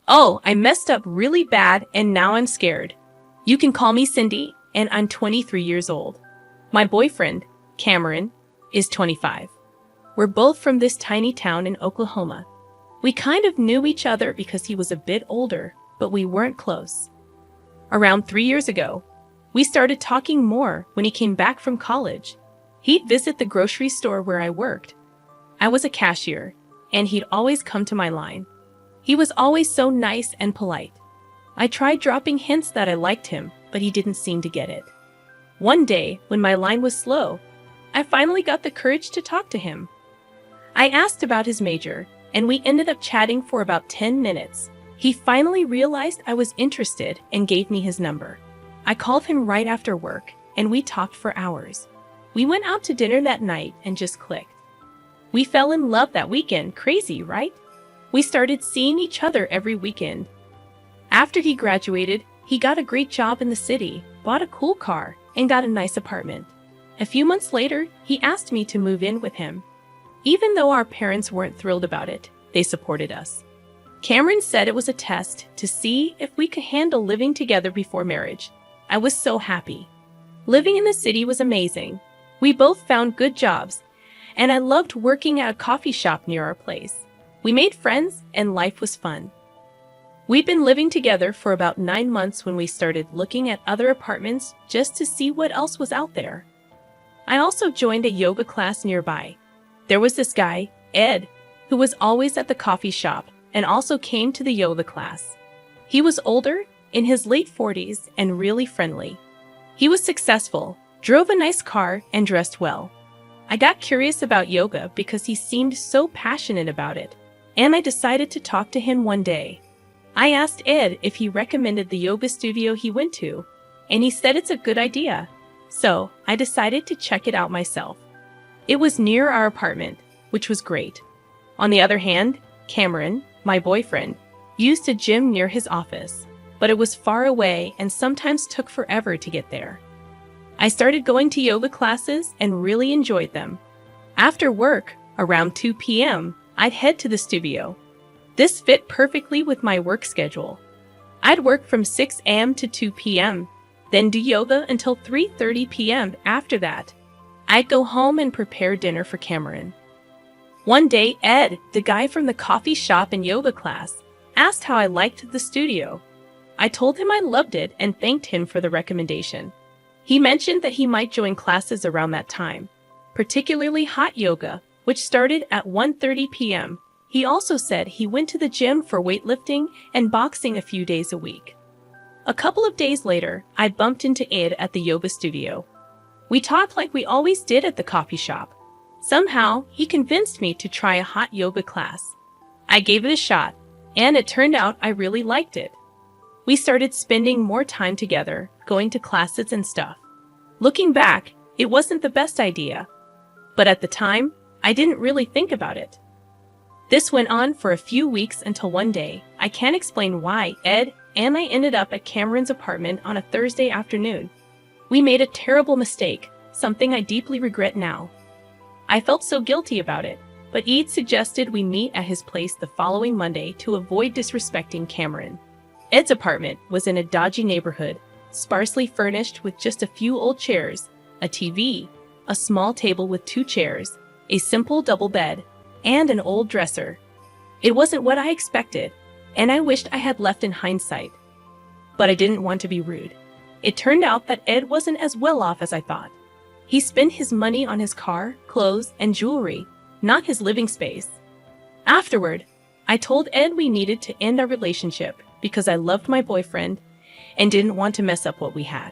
Oh, I messed up really bad and now I'm scared. You can call me Cindy, and I'm 23 years old. My boyfriend, Cameron, is 25. We're both from this tiny town in Oklahoma. We kind of knew each other because he was a bit older, but we weren't close. Around 3 years ago, we started talking more when he came back from college. He'd visit the grocery store where I worked. I was a cashier, and he'd always come to my line. He was always so nice and polite. I tried dropping hints that I liked him, but he didn't seem to get it. One day, when my line was slow, I finally got the courage to talk to him. I asked about his major, and we ended up chatting for about 10 minutes. He finally realized I was interested and gave me his number. I called him right after work, and we talked for hours. We went out to dinner that night and just clicked. We fell in love that weekend. Crazy, right? We started seeing each other every weekend. After he graduated, he got a great job in the city, bought a cool car, and got a nice apartment. A few months later, he asked me to move in with him. Even though our parents weren't thrilled about it, they supported us. Cameron said it was a test to see if we could handle living together before marriage. I was so happy. Living in the city was amazing. We both found good jobs, and I loved working at a coffee shop near our place. We made friends, and life was fun. We'd been living together for about 9 months when we started looking at other apartments just to see what else was out there. I also joined a yoga class nearby. There was this guy, Ed, who was always at the coffee shop and also came to the yoga class. He was older, in his late 40s, and really friendly. He was successful, drove a nice car, and dressed well. I got curious about yoga because he seemed so passionate about it, and I decided to talk to him one day. I asked Ed if he recommended the yoga studio he went to, and he said it's a good idea. So I decided to check it out myself. It was near our apartment, which was great. On the other hand, Cameron, my boyfriend, used a gym near his office, but it was far away and sometimes took forever to get there. I started going to yoga classes and really enjoyed them. After work, around 2 p.m., I'd head to the studio. This fit perfectly with my work schedule. I'd work from 6 a.m. to 2 p.m., then do yoga until 3:30 p.m. After that, I'd go home and prepare dinner for Cameron. One day, Ed, the guy from the coffee shop and yoga class, asked how I liked the studio. I told him I loved it and thanked him for the recommendation. He mentioned that he might join classes around that time, particularly hot yoga, which started at 1:30 p.m. He also said he went to the gym for weightlifting and boxing a few days a week. A couple of days later, I bumped into Ed at the yoga studio. We talked like we always did at the coffee shop. Somehow, he convinced me to try a hot yoga class. I gave it a shot, and it turned out I really liked it. We started spending more time together, going to classes and stuff. Looking back, it wasn't the best idea. But at the time, I didn't really think about it. This went on for a few weeks until one day, I can't explain why, Ed and I ended up at Cameron's apartment on a Thursday afternoon. We made a terrible mistake, something I deeply regret now. I felt so guilty about it, but Ed suggested we meet at his place the following Monday to avoid disrespecting Cameron. Ed's apartment was in a dodgy neighborhood, sparsely furnished with just a few old chairs, a TV, a small table with 2 chairs, a simple double bed, and an old dresser. It wasn't what I expected, and I wished I had left in hindsight. But I didn't want to be rude. It turned out that Ed wasn't as well off as I thought. He spent his money on his car, clothes, and jewelry, not his living space. Afterward, I told Ed we needed to end our relationship because I loved my boyfriend and didn't want to mess up what we had.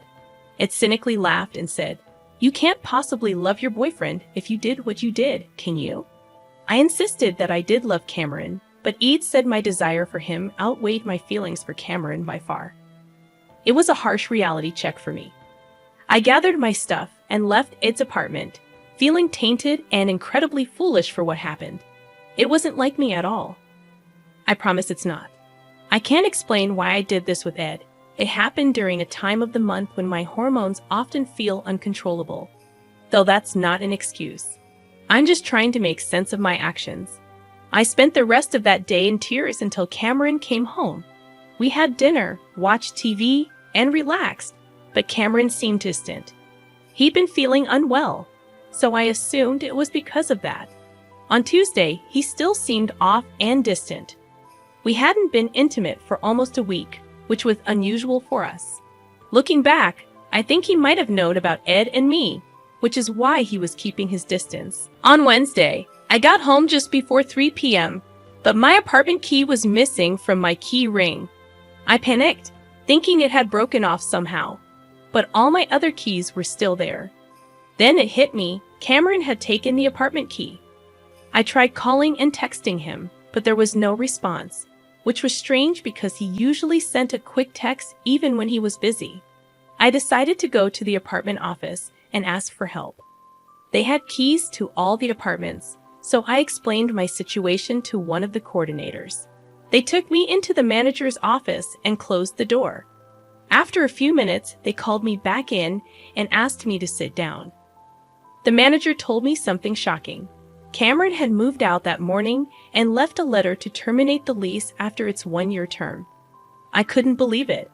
Ed cynically laughed and said, "You can't possibly love your boyfriend if you did what you did, can you?" I insisted that I did love Cameron, but Ed said my desire for him outweighed my feelings for Cameron by far. It was a harsh reality check for me. I gathered my stuff and left Ed's apartment, feeling tainted and incredibly foolish for what happened. It wasn't like me at all. I promise it's not. I can't explain why I did this with Ed. It happened during a time of the month when my hormones often feel uncontrollable. Though that's not an excuse. I'm just trying to make sense of my actions. I spent the rest of that day in tears until Cameron came home. We had dinner, watched TV, and relaxed, but Cameron seemed distant. He'd been feeling unwell, so I assumed it was because of that. On Tuesday, he still seemed off and distant. We hadn't been intimate for almost a week, which was unusual for us. Looking back, I think he might have known about Ed and me, which is why he was keeping his distance. On Wednesday, I got home just before 3 p.m., but my apartment key was missing from my key ring. I panicked, thinking it had broken off somehow, but all my other keys were still there. Then it hit me, Cameron had taken the apartment key. I tried calling and texting him, but there was no response, which was strange because he usually sent a quick text even when he was busy. I decided to go to the apartment office and ask for help. They had keys to all the apartments, so I explained my situation to one of the coordinators. They took me into the manager's office and closed the door. After a few minutes, they called me back in and asked me to sit down. The manager told me something shocking. Cameron had moved out that morning and left a letter to terminate the lease after its 1-year term. I couldn't believe it.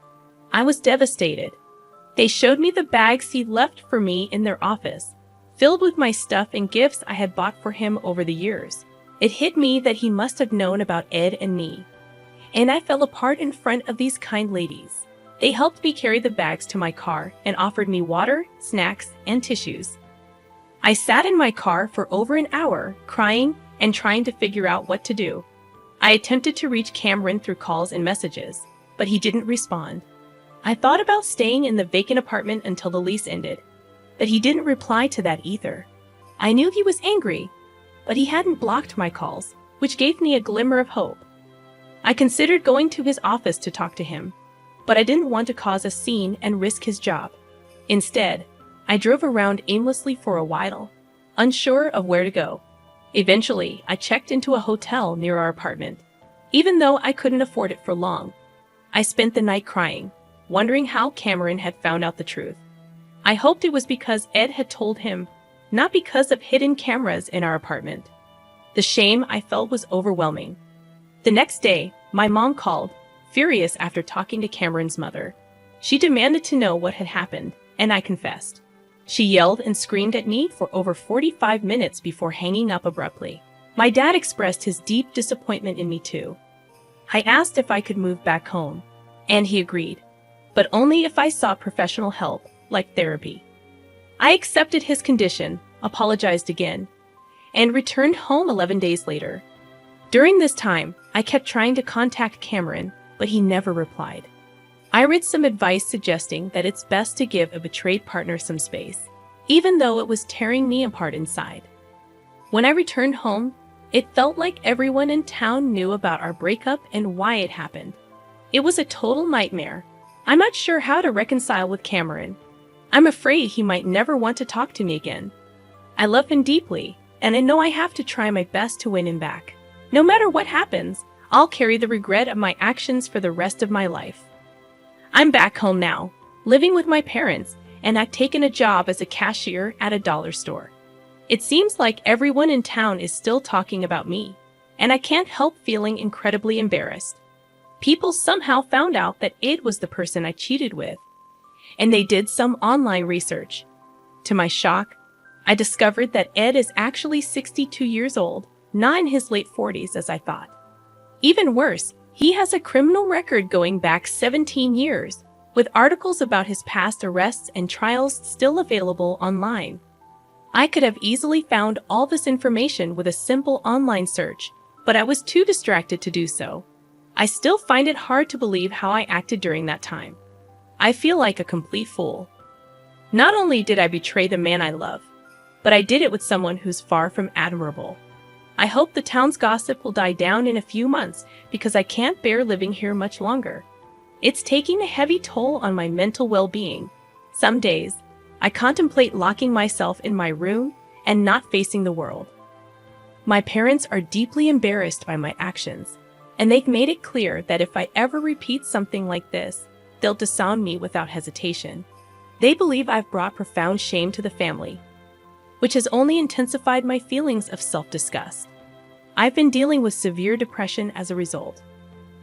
I was devastated. They showed me the bags he'd left for me in their office, filled with my stuff and gifts I had bought for him over the years. It hit me that he must have known about Ed and me. And I fell apart in front of these kind ladies. They helped me carry the bags to my car and offered me water, snacks, and tissues. I sat in my car for over an hour, crying and trying to figure out what to do. I attempted to reach Cameron through calls and messages, but he didn't respond. I thought about staying in the vacant apartment until the lease ended, but he didn't reply to that either. I knew he was angry, but he hadn't blocked my calls, which gave me a glimmer of hope. I considered going to his office to talk to him, but I didn't want to cause a scene and risk his job. Instead, I drove around aimlessly for a while, unsure of where to go. Eventually, I checked into a hotel near our apartment, even though I couldn't afford it for long. I spent the night crying, wondering how Cameron had found out the truth. I hoped it was because Ed had told him, not because of hidden cameras in our apartment. The shame I felt was overwhelming. The next day, my mom called, furious after talking to Cameron's mother. She demanded to know what had happened, and I confessed. She yelled and screamed at me for over 45 minutes before hanging up abruptly. My dad expressed his deep disappointment in me too. I asked if I could move back home, and he agreed, but only if I sought professional help, like therapy. I accepted his condition, apologized again, and returned home 11 days later. During this time, I kept trying to contact Cameron, but he never replied. I read some advice suggesting that it's best to give a betrayed partner some space, even though it was tearing me apart inside. When I returned home, it felt like everyone in town knew about our breakup and why it happened. It was a total nightmare. I'm not sure how to reconcile with Cameron. I'm afraid he might never want to talk to me again. I love him deeply, and I know I have to try my best to win him back. No matter what happens, I'll carry the regret of my actions for the rest of my life. I'm back home now, living with my parents, and I've taken a job as a cashier at a dollar store. It seems like everyone in town is still talking about me, and I can't help feeling incredibly embarrassed. People somehow found out that Ed was the person I cheated with, and they did some online research. To my shock, I discovered that Ed is actually 62 years old, not in his late 40s as I thought. Even worse, he has a criminal record going back 17 years, with articles about his past arrests and trials still available online. I could have easily found all this information with a simple online search, but I was too distracted to do so. I still find it hard to believe how I acted during that time. I feel like a complete fool. Not only did I betray the man I love, but I did it with someone who's far from admirable. I hope the town's gossip will die down in a few months because I can't bear living here much longer. It's taking a heavy toll on my mental well-being. Some days, I contemplate locking myself in my room and not facing the world. My parents are deeply embarrassed by my actions, and they've made it clear that if I ever repeat something like this, they'll disown me without hesitation. They believe I've brought profound shame to the family, which has only intensified my feelings of self-disgust. I've been dealing with severe depression as a result.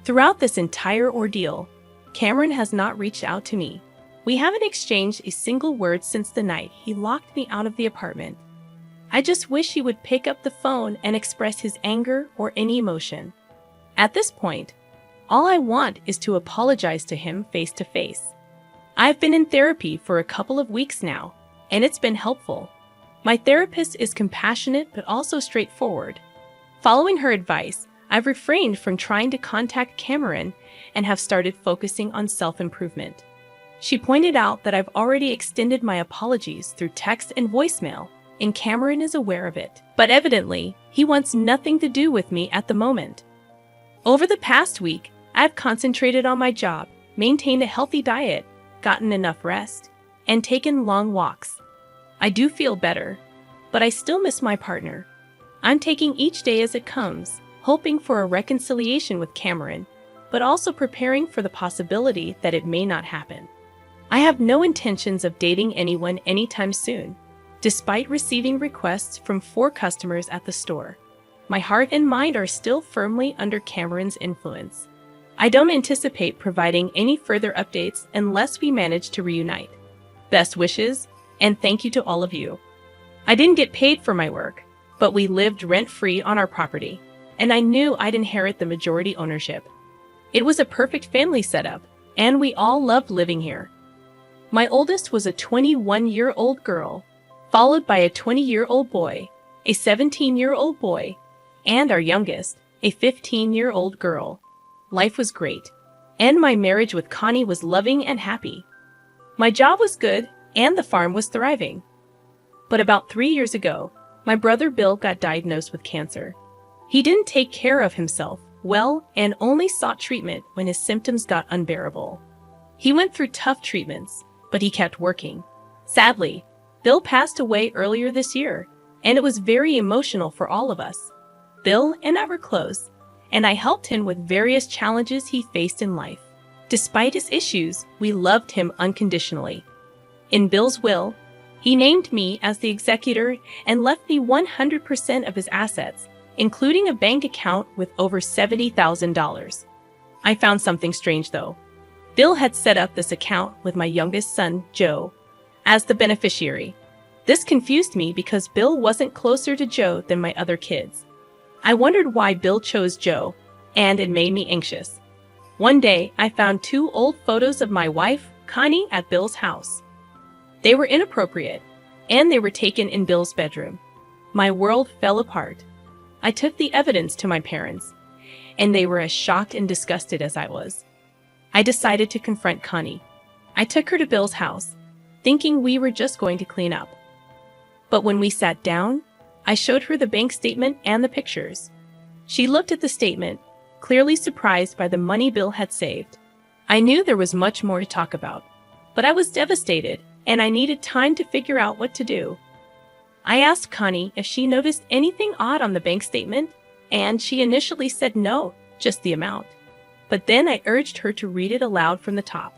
Throughout this entire ordeal, Cameron has not reached out to me. We haven't exchanged a single word since the night he locked me out of the apartment. I just wish he would pick up the phone and express his anger or any emotion. At this point, all I want is to apologize to him face to face. I've been in therapy for a couple of weeks now, and it's been helpful. My therapist is compassionate but also straightforward. Following her advice, I've refrained from trying to contact Cameron and have started focusing on self-improvement. She pointed out that I've already extended my apologies through text and voicemail, and Cameron is aware of it. But evidently, he wants nothing to do with me at the moment. Over the past week, I've concentrated on my job, maintained a healthy diet, gotten enough rest, and taken long walks. I do feel better, but I still miss my partner. I'm taking each day as it comes, hoping for a reconciliation with Cameron, but also preparing for the possibility that it may not happen. I have no intentions of dating anyone anytime soon, despite receiving requests from 4 customers at the store. My heart and mind are still firmly under Cameron's influence. I don't anticipate providing any further updates unless we manage to reunite. Best wishes, and thank you to all of you. I didn't get paid for my work, but we lived rent-free on our property, and I knew I'd inherit the majority ownership. It was a perfect family setup, and we all loved living here. My oldest was a 21-year-old girl, followed by a 20-year-old boy, a 17-year-old boy, and our youngest, a 15-year-old girl. Life was great, and my marriage with Connie was loving and happy. My job was good, and the farm was thriving. But about 3 years ago, my brother Bill got diagnosed with cancer. He didn't take care of himself well and only sought treatment when his symptoms got unbearable. He went through tough treatments, but he kept working. Sadly, Bill passed away earlier this year, and it was very emotional for all of us. Bill and I were close, and I helped him with various challenges he faced in life. Despite his issues, we loved him unconditionally. In Bill's will, he named me as the executor and left me 100% of his assets, including a bank account with over $70,000. I found something strange though. Bill had set up this account with my youngest son, Joe, as the beneficiary. This confused me because Bill wasn't closer to Joe than my other kids. I wondered why Bill chose Joe, and it made me anxious. One day, I found 2 old photos of my wife, Connie, at Bill's house. They were inappropriate, and they were taken in Bill's bedroom. My world fell apart. I took the evidence to my parents, and they were as shocked and disgusted as I was. I decided to confront Connie. I took her to Bill's house, thinking we were just going to clean up. But when we sat down, I showed her the bank statement and the pictures. She looked at the statement, clearly surprised by the money Bill had saved. I knew there was much more to talk about, but I was devastated, and I needed time to figure out what to do. I asked Connie if she noticed anything odd on the bank statement, and she initially said no, just the amount. But then I urged her to read it aloud from the top.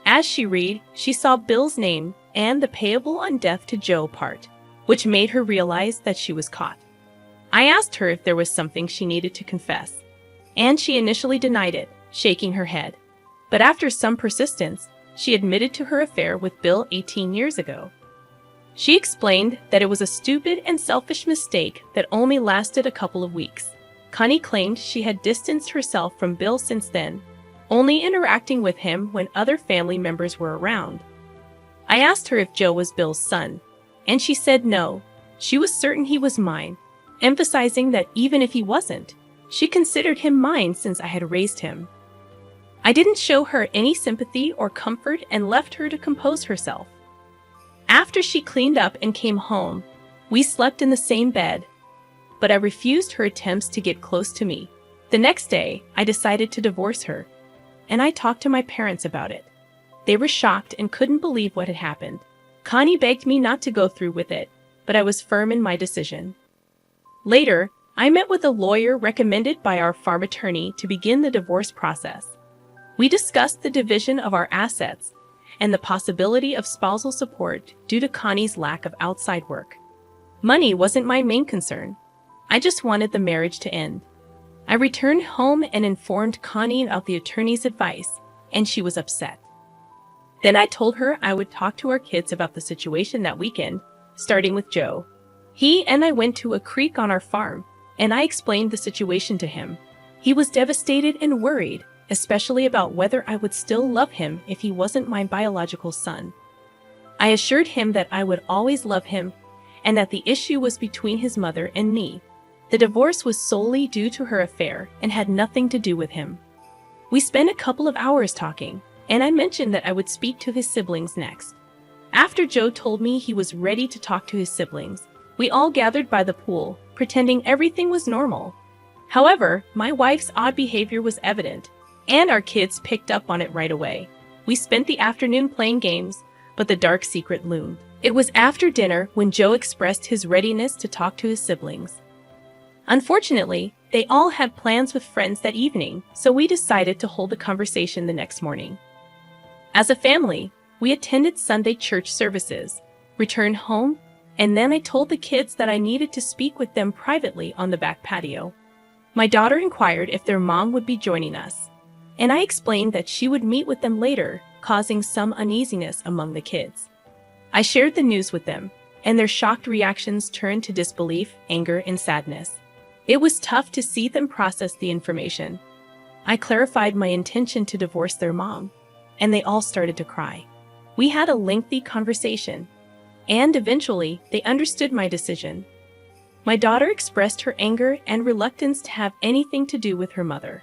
As she read, she saw Bill's name and the payable on death to Joe part, which made her realize that she was caught. I asked her if there was something she needed to confess, and she initially denied it, shaking her head. But after some persistence, she admitted to her affair with Bill 18 years ago. She explained that it was a stupid and selfish mistake that only lasted a couple of weeks. Connie claimed she had distanced herself from Bill since then, only interacting with him when other family members were around. I asked her if Joe was Bill's son, and she said no, she was certain he was mine, emphasizing that even if he wasn't, she considered him mine since I had raised him. I didn't show her any sympathy or comfort and left her to compose herself. After she cleaned up and came home, we slept in the same bed, but I refused her attempts to get close to me. The next day, I decided to divorce her, and I talked to my parents about it. They were shocked and couldn't believe what had happened. Connie begged me not to go through with it, but I was firm in my decision. Later, I met with a lawyer recommended by our farm attorney to begin the divorce process. We discussed the division of our assets and the possibility of spousal support due to Connie's lack of outside work. Money wasn't my main concern. I just wanted the marriage to end. I returned home and informed Connie of the attorney's advice, and she was upset. Then I told her I would talk to our kids about the situation that weekend, starting with Joe. He and I went to a creek on our farm, and I explained the situation to him. He was devastated and worried, especially about whether I would still love him if he wasn't my biological son. I assured him that I would always love him, and that the issue was between his mother and me. The divorce was solely due to her affair and had nothing to do with him. We spent a couple of hours talking, and I mentioned that I would speak to his siblings next. After Joe told me he was ready to talk to his siblings, we all gathered by the pool, pretending everything was normal. However, my wife's odd behavior was evident, and our kids picked up on it right away. We spent the afternoon playing games, but the dark secret loomed. It was after dinner when Joe expressed his readiness to talk to his siblings. Unfortunately, they all had plans with friends that evening, so we decided to hold the conversation the next morning. As a family, we attended Sunday church services, returned home, and then I told the kids that I needed to speak with them privately on the back patio. My daughter inquired if their mom would be joining us, and I explained that she would meet with them later, causing some uneasiness among the kids. I shared the news with them, and their shocked reactions turned to disbelief, anger, and sadness. It was tough to see them process the information. I clarified my intention to divorce their mom, and they all started to cry. We had a lengthy conversation, and eventually they understood my decision. My daughter expressed her anger and reluctance to have anything to do with her mother.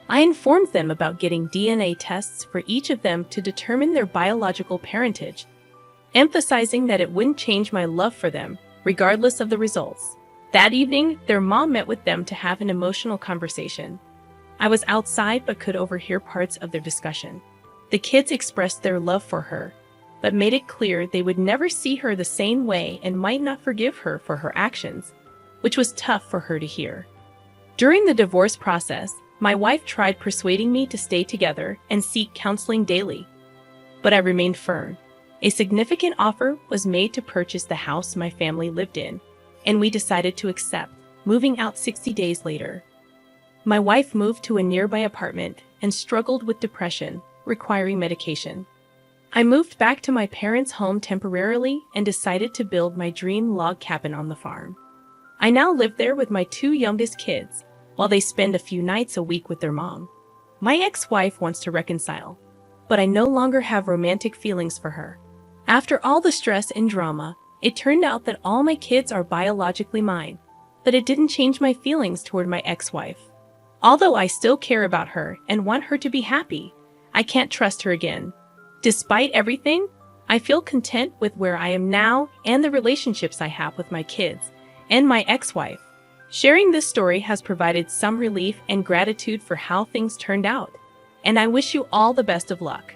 I informed them about getting DNA tests for each of them to determine their biological parentage, emphasizing that it wouldn't change my love for them, regardless of the results. That evening, their mom met with them to have an emotional conversation. I was outside but could overhear parts of their discussion. The kids expressed their love for her, but made it clear they would never see her the same way and might not forgive her for her actions, which was tough for her to hear. During the divorce process, my wife tried persuading me to stay together and seek counseling daily, but I remained firm. A significant offer was made to purchase the house my family lived in, and we decided to accept, moving out 60 days later. My wife moved to a nearby apartment and struggled with depression, requiring medication. I moved back to my parents' home temporarily and decided to build my dream log cabin on the farm. I now live there with my two youngest kids, while they spend a few nights a week with their mom. My ex-wife wants to reconcile, but I no longer have romantic feelings for her. After all the stress and drama, it turned out that all my kids are biologically mine, but it didn't change my feelings toward my ex-wife. Although I still care about her and want her to be happy, I can't trust her again. Despite everything, I feel content with where I am now and the relationships I have with my kids and my ex-wife. Sharing this story has provided some relief and gratitude for how things turned out, and I wish you all the best of luck.